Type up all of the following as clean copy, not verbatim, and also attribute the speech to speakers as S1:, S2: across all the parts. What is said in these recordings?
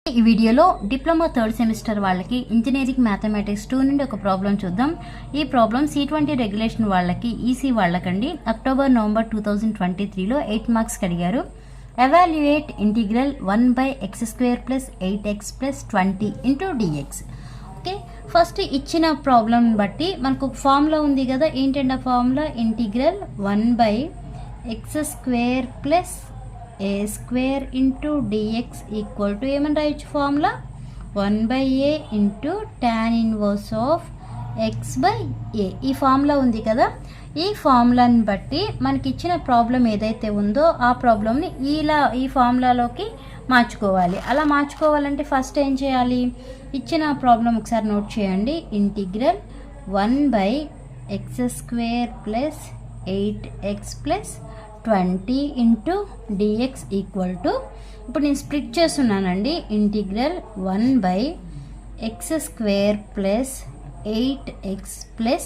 S1: ఈ వీడియోలో diploma third semester వాళ్ళకి ఇంజనీరింగ్ మ్యాథమెటిక్స్ 2 నుండి ఒక ప్రాబ్లం చూద్దాం. ఈ ప్రాబ్లం C20 రెగ్యులేషన్ వాళ్ళకి ఈసీ వాళ్ళకండి అక్టోబర్ నవంబర్ 2023లో 8 మార్క్స్ అడిగారు. Evaluate integral 1/x² + 8x + 20 × dx. Okay, first ఇచ్చిన ప్రాబ్లం బట్టి మనకు ఒక ఫార్ములా ఉంది కదా, ఏంటంటే ఆ formula integral 1/x² + a² × dx equal to ఏమని రాయొచ్చు formula 1/a × tan inverse of x/a. ఈ ఫార్ములా ఉంది కదా, ఈ ఫార్ములాని బట్టి మనకి ఇచ్చిన ప్రాబ్లం ఏదైతే ఉందో ఆ ప్రాబ్లమ్ని ఈ ఫార్ములాలోకి మార్చుకోవాలి. అలా మార్చుకోవాలంటే ఫస్ట్ ఏం చేయాలి, ఇచ్చిన ప్రాబ్లం ఒకసారి నోట్ చేయండి. Integral 1/x² + 8x + 20 × dx equal to, ఇప్పుడు నేను స్ప్లిట్ చేస్తున్నానండి. ఇంటిగ్రల్ 1/x² + 8x +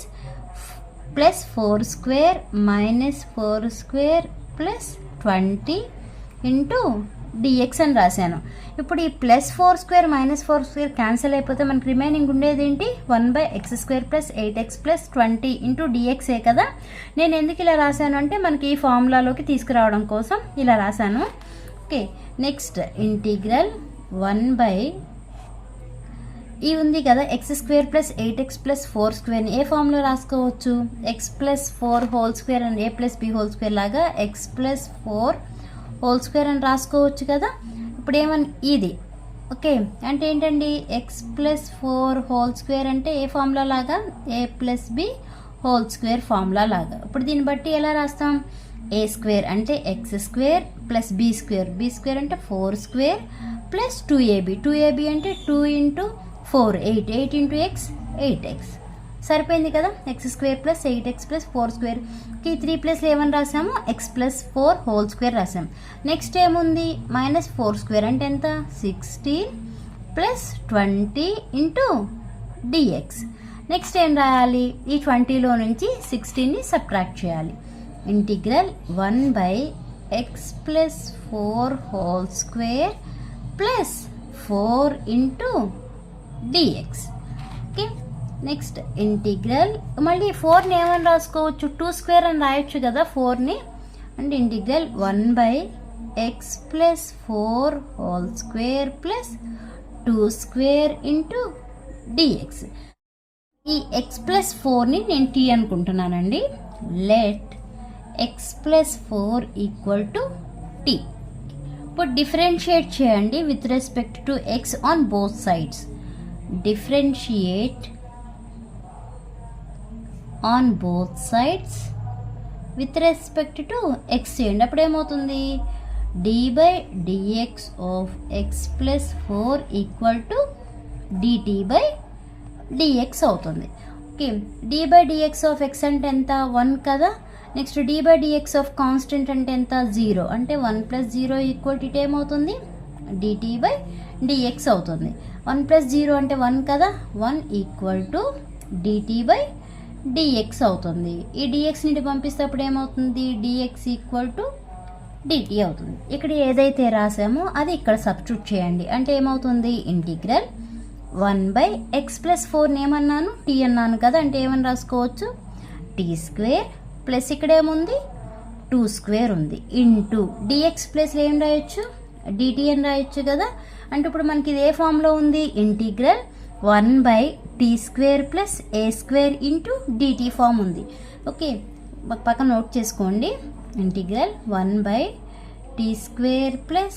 S1: 4² - 4² + 20 × dx అని రాశాను. ఇప్పుడు ఈ +4² - 4² క్యాన్సిల్ అయిపోతే మనకి రిమైనింగ్ ఉండేది ఏంటి, 1/x² + 8x + 20 × dx కదా. నేను ఎందుకు ఇలా రాశాను అంటే మనకి ఈ ఫార్ములాలోకి తీసుకురావడం కోసం ఇలా రాశాను. ఓకే, నెక్స్ట్ ఇంటిగ్రల్ 1/, ఈ ఉంది కదా x² + 8x + 4² ఏ ఫార్ములా రాసుకోవచ్చు, x + 4² అండ్ a + b² లాగా x + 4² అని రాసుకోవచ్చు కదా. ఇప్పుడు ఏమని ఇది ఓకే అంటే ఏంటండి, x + 4² అంటే ఏ ఫార్ములా లాగా, a + b² ఫార్ములా లాగా. ఇప్పుడు దీన్ని బట్టి ఎలా రాస్తాం, a² అంటే x² + b² అంటే 4² + 2ab అంటే 2 × 4 8 × x 8x సరిపోయింది కదా. x² + 8x + 4² కి 3 ప్లస్ ఏమని రాసాము, x + 4² రాసాం. నెక్స్ట్ ఏముంది, -4² అంటే ఎంత, 16 + 20 × dx. నెక్స్ట్ ఏం రాయాలి, ఈ 20లో నుంచి 16ని సబ్ట్రాక్ట్ చేయాలి. Integral 1/x + 4² + 4 × dx. Okay, next integral మళ్ళీ 4ని ఏమని రాసుకోవచ్చు, 2² అని రాయొచ్చు కదా 4ని. అంటే ఇంటిగ్రల్ 1/x + 4² + 2² × dx. ఈ x + 4ని నేను t అనుకుంటున్నానండి. Let x + 4 = t. ఇప్పుడు డిఫరెన్షియేట్ చేయండి with respect to x on both sides. Differentiate on both sides with respect to x చేయండి. అప్పుడు ఏమవుతుంది, d/dx ఆఫ్ x + 4 = dt/dx అవుతుంది. ఓకే, d/dx ఆఫ్ x అంటే ఎంత, 1 కదా. నెక్స్ట్ d/dx ఆఫ్ కాన్స్టెంట్ అంటే ఎంత, 0 అంటే 1 + 0 = ఇటు ఏమవుతుంది, dt/dx అవుతుంది. 1 + 0 అంటే 1 కదా, 1 = dt/dx అవుతుంది. ఈ dxని ఇటు పంపిస్తే అప్పుడు ఏమవుతుంది, dx = dt అవుతుంది. ఇక్కడ ఏదైతే రాసామో అది ఇక్కడ సబ్స్టిట్యూట్ చేయండి. అంటే ఏమవుతుంది, ఇంటిగ్రల్ 1/x + 4 ఏమన్నాను, t అన్నాను కదా. అంటే ఏమని రాసుకోవచ్చు, t² ప్లస్ ఇక్కడ ఏముంది 2² ఉంది ఇంటూ dx ప్లేస్లో ఏం రాయొచ్చు, dt అని రాయొచ్చు కదా. అంటే ఇప్పుడు మనకి ఇది ఏ ఫామ్లో ఉంది, integral 1/t² + a² × dt form ఉంది. ఓకే, పక్కన నోట్ చేసుకోండి. ఇంటిగ్రల్ 1/t² +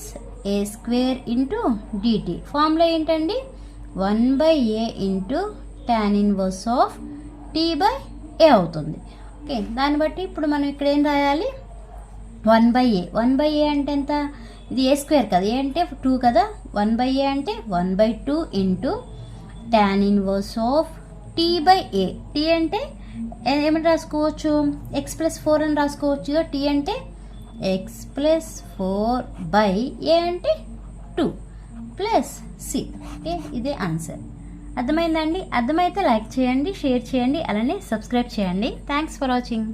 S1: a² × dt ఫామ్లో ఏంటండి, 1/a × tan inverse of t/a అవుతుంది. ఓకే, దాన్ని బట్టి ఇప్పుడు మనం ఇక్కడ ఏం రాయాలి, 1/a అంటే ఎంత, ఇది a² కదా, a అంటే 2 కదా, 1/a అంటే 1/2 × tan inverse of t/a. t అంటే ఏమని రాసుకోవచ్చు, x + 4 అని రాసుకోవచ్చు. t అంటే x + 4/a అంటే 2 + c. ఓకే, ఇదే ఆన్సర్. అర్థమైందండి? అర్థమైతే లైక్ చేయండి, షేర్ చేయండి, అలానే సబ్స్క్రైబ్ చేయండి. Thanks for watching.